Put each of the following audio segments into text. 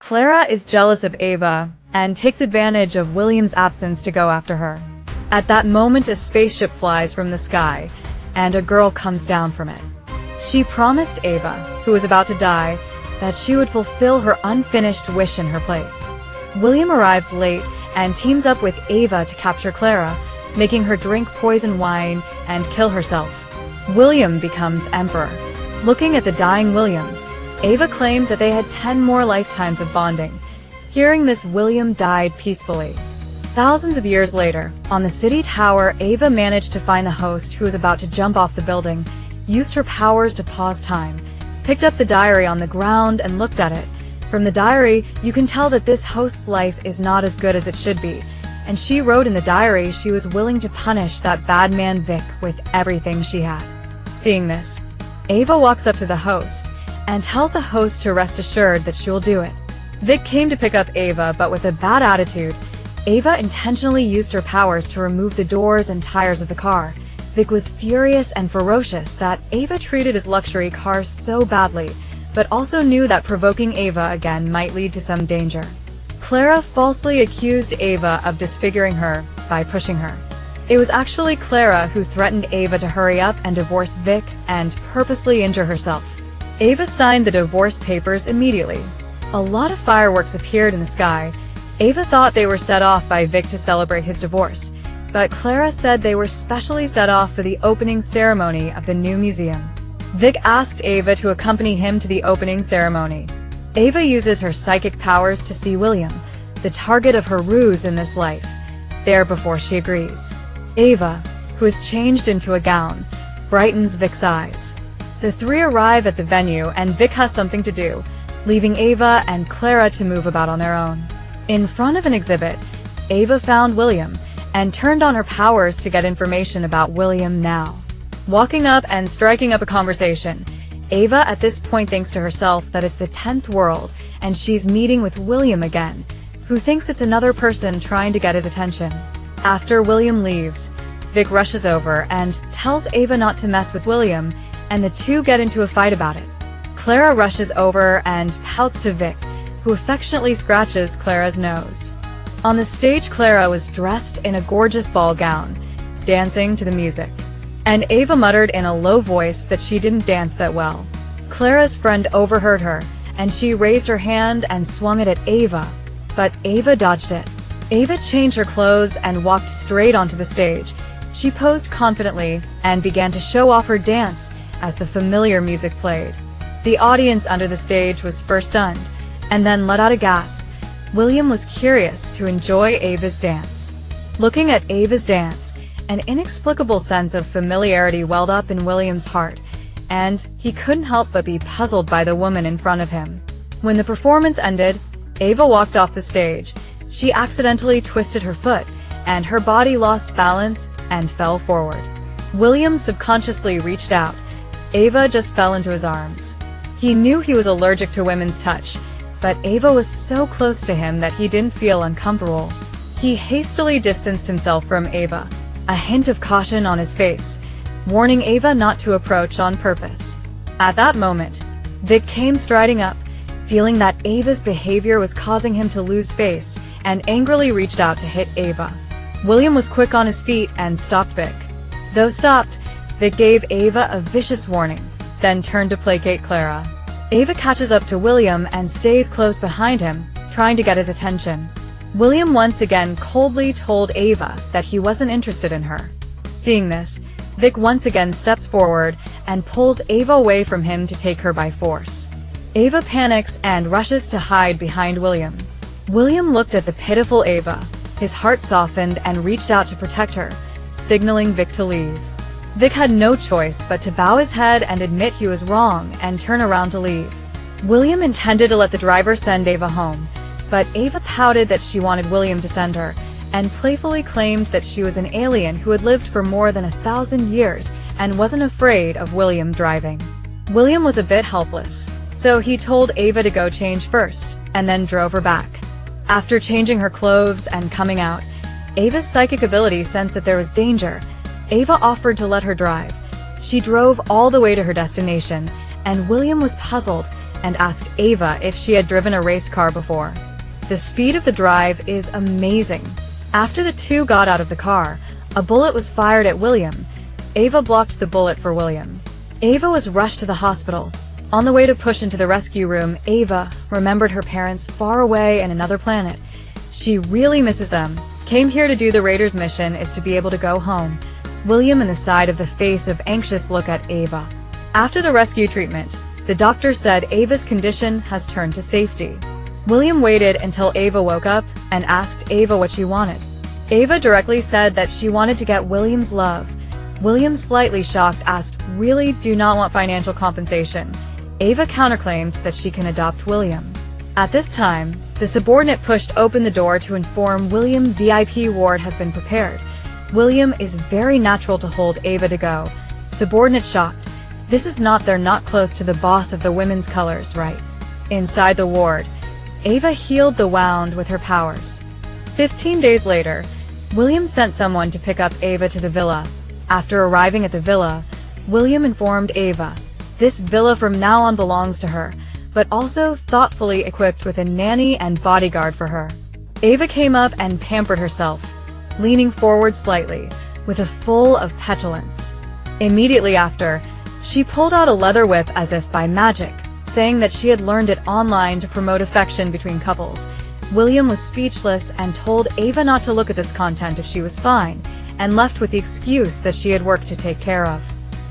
Clara is jealous of Ava and takes advantage of William's absence to go after her. At that moment, a spaceship flies from the sky, and a girl comes down from it. She promised Ava, who was about to die, that she would fulfill her unfinished wish in her place. William arrives late and teams up with Ava to capture Clara, making her drink poison wine and kill herself. William becomes emperor. Looking at the dying William, Ava claimed that they had 10 more lifetimes of bonding. Hearing this, William died peacefully. Thousands of years later, on the city tower, Ava managed to find the host who was about to jump off the building, used her powers to pause time, picked up the diary on the ground and looked at it. From the diary, you can tell that this host's life is not as good as it should be, and she wrote in the diary she was willing to punish that bad man Vic with everything she had. Seeing this, Ava walks up to the host and tells the host to rest assured that she will do it. Vic came to pick up Ava, but with a bad attitude. Ava intentionally used her powers to remove the doors and tires of the car. Vic was furious and ferocious that Ava treated his luxury cars so badly, but also knew that provoking Ava again might lead to some danger. Clara falsely accused Ava of disfiguring her by pushing her. It was actually Clara who threatened Ava to hurry up and divorce Vic and purposely injure herself. Ava signed the divorce papers immediately. A lot of fireworks appeared in the sky. Ava thought they were set off by Vic to celebrate his divorce, but Clara said they were specially set off for the opening ceremony of the new museum. Vic asked Ava to accompany him to the opening ceremony. Ava uses her psychic powers to see William, the target of her ruse in this life, there before she agrees. Ava, who is changed into a gown, brightens Vic's eyes. The three arrive at the venue and Vic has something to do, leaving Ava and Clara to move about on their own. In front of an exhibit, Ava found William and turned on her powers to get information about William now. Walking up and striking up a conversation, Ava at this point thinks to herself that it's the 10th world and she's meeting with William again, who thinks it's another person trying to get his attention. After William leaves, Vic rushes over and tells Ava not to mess with William, and the two get into a fight about it. Clara rushes over and pouts to Vic, who affectionately scratches Clara's nose. On the stage, Clara was dressed in a gorgeous ball gown, dancing to the music. And Ava muttered in a low voice that she didn't dance that well. Clara's friend overheard her, and she raised her hand and swung it at Ava, but Ava dodged it. Ava changed her clothes and walked straight onto the stage. She posed confidently and began to show off her dance as the familiar music played. The audience under the stage was first stunned, and then let out a gasp. William was curious to enjoy Ava's dance. Looking at Ava's dance, an inexplicable sense of familiarity welled up in William's heart, and he couldn't help but be puzzled by the woman in front of him. When the performance ended, Ava walked off the stage. She accidentally twisted her foot, and her body lost balance and fell forward. William subconsciously reached out. Ava just fell into his arms. He knew he was allergic to women's touch, but Ava was so close to him that he didn't feel uncomfortable. He hastily distanced himself from Ava, a hint of caution on his face, warning Ava not to approach on purpose. At that moment, Vic came striding up, feeling that Ava's behavior was causing him to lose face, and angrily reached out to hit Ava. William was quick on his feet and stopped Vic. Though stopped, Vic gave Ava a vicious warning, then turned to placate Clara. Ava catches up to William and stays close behind him, trying to get his attention. William once again coldly told Ava that he wasn't interested in her. Seeing this, Vic once again steps forward and pulls Ava away from him to take her by force. Ava panics and rushes to hide behind William. William looked at the pitiful Ava. His heart softened and reached out to protect her, signaling Vic to leave. Vic had no choice but to bow his head and admit he was wrong and turn around to leave. William intended to let the driver send Ava home, but Ava pouted that she wanted William to send her, and playfully claimed that she was an alien who had lived for more than 1,000 years and wasn't afraid of William driving. William was a bit helpless, so he told Ava to go change first, and then drove her back. After changing her clothes and coming out, Ava's psychic ability sensed that there was danger. Ava offered to let her drive. She drove all the way to her destination, and William was puzzled and asked Ava if she had driven a race car before. The speed of the drive is amazing. After the two got out of the car, a bullet was fired at William. Ava blocked the bullet for William. Ava was rushed to the hospital. On the way to push into the rescue room, Ava remembered her parents far away in another planet. She really misses them. Came here to do the Raiders' mission is to be able to go home. William in the side of the face of anxious look at Ava. After the rescue treatment, the doctor said Ava's condition has turned to safety. William waited until Ava woke up and asked Ava what she wanted. Ava directly said that she wanted to get William's love. William, slightly shocked, asked, "Really do not want financial compensation?" Ava counterclaimed that she can adopt William. At this time, the subordinate pushed open the door to inform William VIP ward has been prepared. William is very natural to hold Ava to go. Subordinate shocked. This is not, they're not close to the boss of the women's colors, right? Inside the ward, Ava healed the wound with her powers. 15 days later, William sent someone to pick up Ava to the villa. After arriving at the villa, William informed Ava, "This villa from now on belongs to her," but also thoughtfully equipped with a nanny and bodyguard for her. Ava came up and pampered herself, leaning forward slightly, with a full of petulance. Immediately after, she pulled out a leather whip as if by magic, saying that she had learned it online to promote affection between couples. William was speechless and told Ava not to look at this content if she was fine, and left with the excuse that she had work to take care of.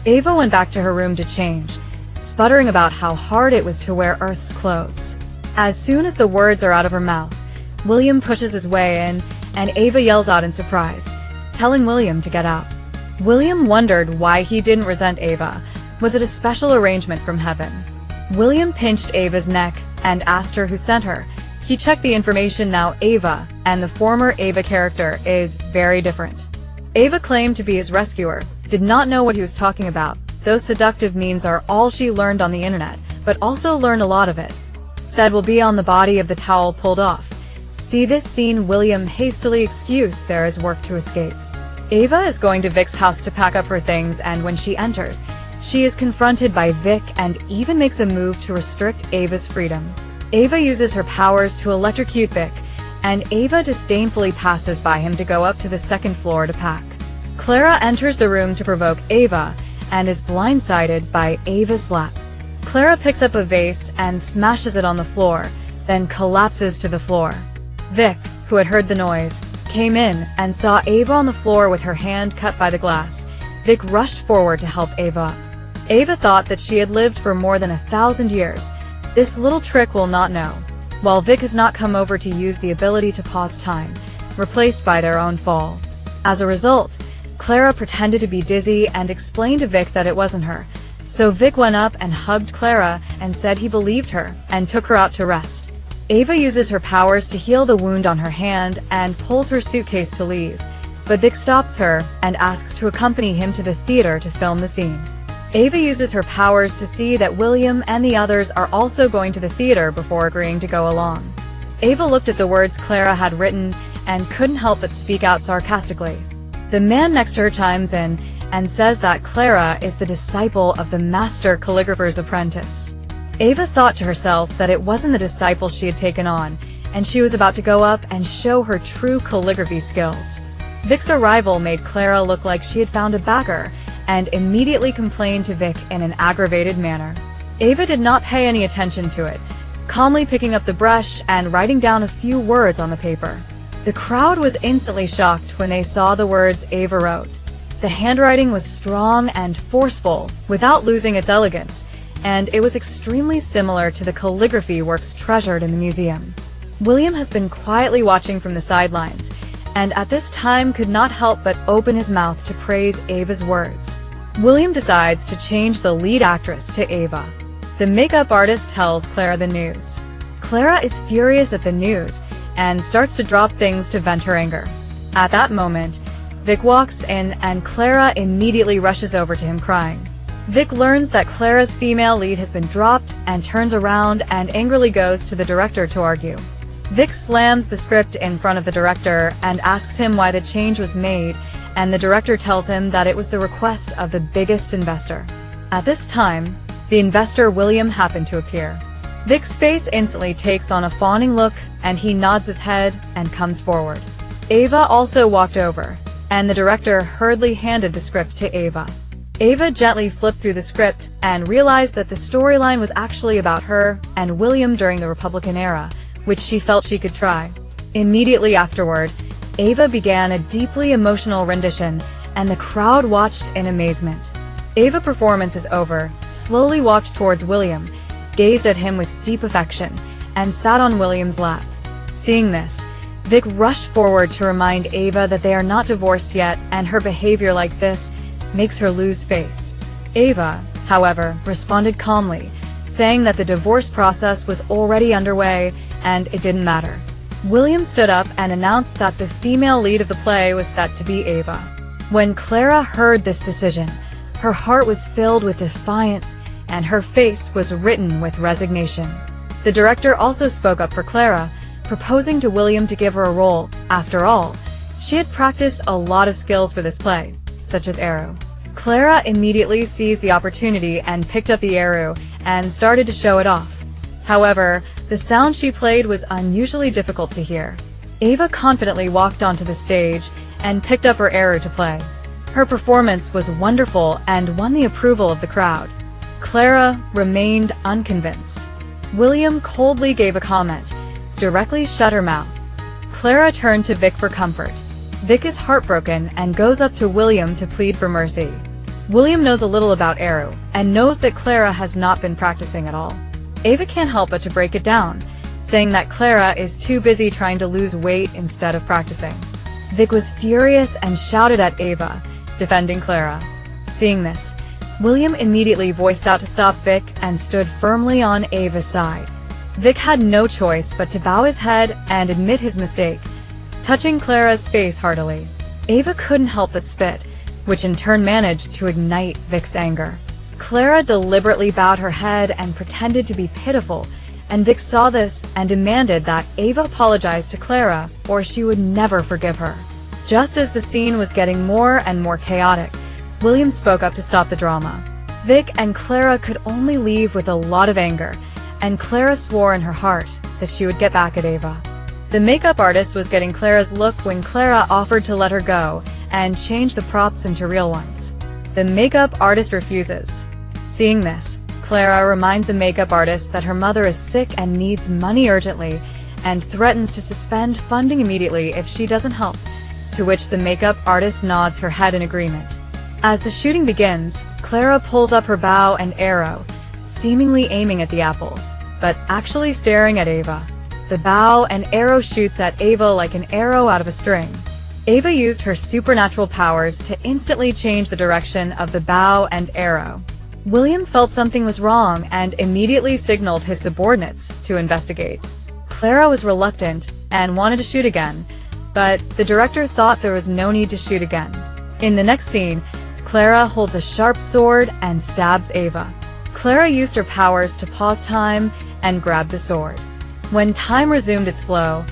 Ava went back to her room to change, sputtering about how hard it was to wear Earth's clothes. As soon as the words are out of her mouth, William pushes his way in, and Ava yells out in surprise, telling William to get out. William wondered why he didn't resent Ava. Was it a special arrangement from heaven? William pinched Ava's neck and asked her who sent her. He checked the information. Now Ava and the former Ava character is very different. Ava claimed to be his rescuer, did not know what he was talking about. Those seductive means are all she learned on the internet, but also learned a lot of it. Said will be on the body of the towel pulled off. See this scene. William hastily excused there is work to escape. Ava is going to Vic's house to pack up her things, and when she enters, she is confronted by Vic and even makes a move to restrict Ava's freedom. Ava uses her powers to electrocute Vic, and Ava disdainfully passes by him to go up to the second floor to pack. Clara enters the room to provoke Ava, and is blindsided by Ava's slap. Clara picks up a vase and smashes it on the floor, then collapses to the floor. Vic, who had heard the noise, came in and saw Ava on the floor with her hand cut by the glass. Vic rushed forward to help Ava up. Ava thought that she had lived for more than 1,000 years. This little trick will not know. While Vic has not come over to use the ability to pause time, replaced by their own fall. As a result, Clara pretended to be dizzy and explained to Vic that it wasn't her. So Vic went up and hugged Clara and said he believed her and took her out to rest. Ava uses her powers to heal the wound on her hand and pulls her suitcase to leave, but Vic stops her and asks to accompany him to the theater to film the scene. Ava uses her powers to see that William and the others are also going to the theater before agreeing to go along. Ava looked at the words Clara had written and couldn't help but speak out sarcastically. The man next to her chimes in and says that Clara is the disciple of the master calligrapher's apprentice. Ava thought to herself that it wasn't the disciple she had taken on, and she was about to go up and show her true calligraphy skills. Vic's arrival made Clara look like she had found a backer, and immediately complained to Vic in an aggravated manner. Ava did not pay any attention to it, calmly picking up the brush and writing down a few words on the paper. The crowd was instantly shocked when they saw the words Ava wrote. The handwriting was strong and forceful, without losing its elegance, and it was extremely similar to the calligraphy works treasured in the museum. William has been quietly watching from the sidelines, and at this time could not help but open his mouth to praise Ava's words. William decides to change the lead actress to Ava. The makeup artist tells Clara the news. Clara is furious at the news, and starts to drop things to vent her anger. At that moment, Vic walks in and Clara immediately rushes over to him crying. Vic learns that Clara's female lead has been dropped and turns around and angrily goes to the director to argue. Vic slams the script in front of the director and asks him why the change was made, and the director tells him that it was the request of the biggest investor. At this time, the investor William happened to appear. Vic's face instantly takes on a fawning look, and he nods his head and comes forward. Ava also walked over, and the director hurriedly handed the script to Ava. Ava gently flipped through the script and realized that the storyline was actually about her and William during the Republican era, which she felt she could try. Immediately afterward, Ava began a deeply emotional rendition, and the crowd watched in amazement. Ava's performance is over, slowly walked towards William, gazed at him with deep affection, and sat on William's lap. Seeing this, Vic rushed forward to remind Ava that they are not divorced yet, and her behavior like this makes her lose face. Ava, however, responded calmly, saying that the divorce process was already underway and it didn't matter. William stood up and announced that the female lead of the play was set to be Ava. When Clara heard this decision, her heart was filled with defiance and her face was written with resignation. The director also spoke up for Clara, proposing to William to give her a role. After all, she had practiced a lot of skills for this play, such as arrow. Clara immediately seized the opportunity and picked up the arrow and started to show it off. However, the sound she played was unusually difficult to hear. Ava confidently walked onto the stage and picked up her arrow to play. Her performance was wonderful and won the approval of the crowd. Clara remained unconvinced. William coldly gave a comment, directly shut her mouth. Clara turned to Vic for comfort. Vic is heartbroken and goes up to William to plead for mercy. William knows a little about arrow and knows that Clara has not been practicing at all. Ava can't help but to break it down, saying that Clara is too busy trying to lose weight instead of practicing. Vic was furious and shouted at Ava, defending Clara. Seeing this, William immediately voiced out to stop Vic and stood firmly on Ava's side. Vic had no choice but to bow his head and admit his mistake, touching Clara's face heartily. Ava couldn't help but spit, which in turn managed to ignite Vic's anger. Clara deliberately bowed her head and pretended to be pitiful, and Vic saw this and demanded that Ava apologize to Clara or she would never forgive her. Just as the scene was getting more and more chaotic, William spoke up to stop the drama. Vic and Clara could only leave with a lot of anger, and Clara swore in her heart that she would get back at Ava. The makeup artist was getting Clara's look when Clara offered to let her go and change the props into real ones. The makeup artist refuses. Seeing this, Clara reminds the makeup artist that her mother is sick and needs money urgently, and threatens to suspend funding immediately if she doesn't help, to which the makeup artist nods her head in agreement. As the shooting begins, Clara pulls up her bow and arrow, seemingly aiming at the apple, but actually staring at Ava. The bow and arrow shoots at Ava like an arrow out of a string. Ava used her supernatural powers to instantly change the direction of the bow and arrow. William felt something was wrong and immediately signaled his subordinates to investigate. Clara was reluctant and wanted to shoot again, but the director thought there was no need to shoot again. In the next scene, Clara holds a sharp sword and stabs Ava. Clara used her powers to pause time and grab the sword. When time resumed its flow,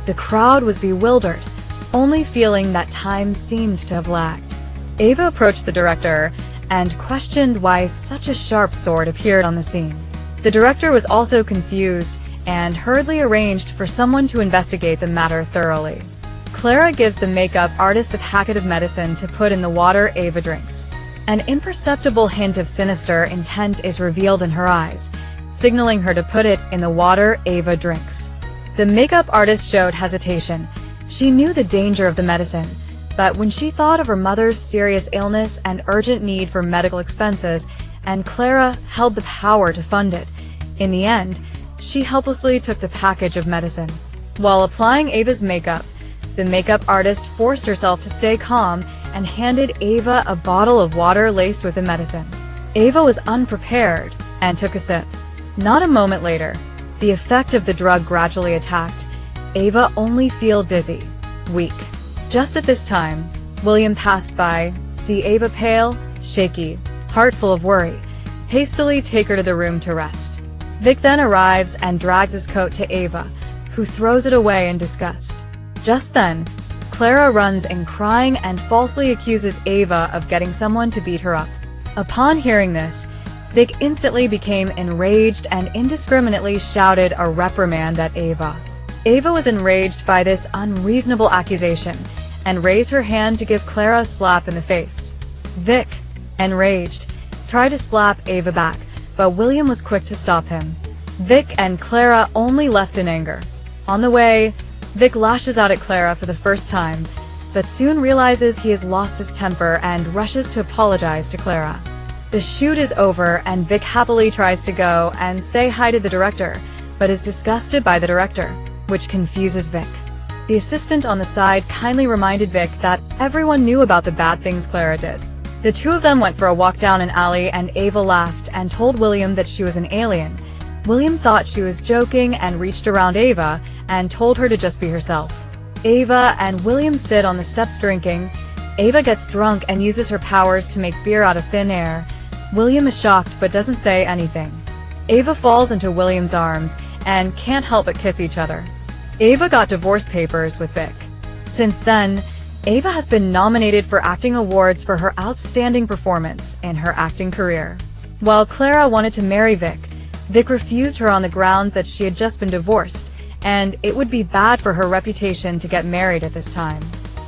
the crowd was bewildered, only feeling that time seemed to have lagged. Ava approached the director and questioned why such a sharp sword appeared on the scene. The director was also confused and hurriedly arranged for someone to investigate the matter thoroughly. Clara gives the makeup artist a packet of medicine to put in the water Ava drinks. An imperceptible hint of sinister intent is revealed in her eyes, signaling her to put it in the water Ava drinks. The makeup artist showed hesitation. She knew the danger of the medicine, but when she thought of her mother's serious illness and urgent need for medical expenses, and Clara held the power to fund it, in the end, she helplessly took the package of medicine. While applying Ava's makeup, the makeup artist forced herself to stay calm and handed Ava a bottle of water laced with the medicine. Ava was unprepared and took a sip. Not a moment later, the effect of the drug gradually attacked. Ava only felt dizzy, weak. Just at this time, William passed by, see Ava pale, shaky, heart full of worry, hastily take her to the room to rest. Vic then arrives and drags his coat to Ava, who throws it away in disgust. Just then, Clara runs in crying and falsely accuses Ava of getting someone to beat her up. Upon hearing this, Vic instantly became enraged and indiscriminately shouted a reprimand at Ava. Ava was enraged by this unreasonable accusation and raised her hand to give Clara a slap in the face. Vic, enraged, tried to slap Ava back, but William was quick to stop him. Vic and Clara only left in anger. On the way, Vic lashes out at Clara for the first time, but soon realizes he has lost his temper and rushes to apologize to Clara. The shoot is over and Vic happily tries to go and say hi to the director, but is disgusted by the director, which confuses Vic. The assistant on the side kindly reminded Vic that everyone knew about the bad things Clara did. The two of them went for a walk down an alley and Ava laughed and told William that she was an alien. William thought she was joking and reached around Ava and told her to just be herself. Ava and William sit on the steps drinking. Ava gets drunk and uses her powers to make beer out of thin air. William is shocked but doesn't say anything. Ava falls into William's arms and can't help but kiss each other. Ava got divorce papers with Vic. Since then, Ava has been nominated for acting awards for her outstanding performance in her acting career. While Clara wanted to marry Vic, Vic refused her on the grounds that she had just been divorced, and it would be bad for her reputation to get married at this time.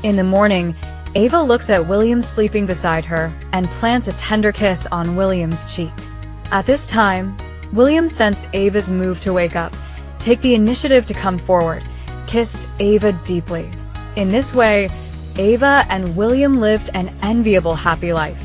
In the morning, Ava looks at William sleeping beside her and plants a tender kiss on William's cheek. At this time, William sensed Ava's move to wake up, take the initiative to come forward, kissed Ava deeply. In this way, Ava and William lived an enviable happy life.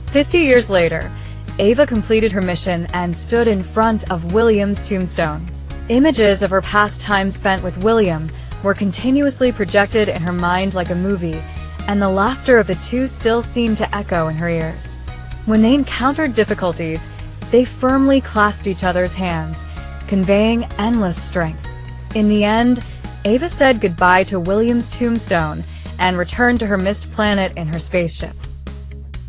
50 years later, Ava completed her mission and stood in front of William's tombstone. Images of her past time spent with William were continuously projected in her mind like a movie, and the laughter of the two still seemed to echo in her ears. When they encountered difficulties, they firmly clasped each other's hands, conveying endless strength. In the end, Ava said goodbye to William's tombstone and returned to her mist planet in her spaceship.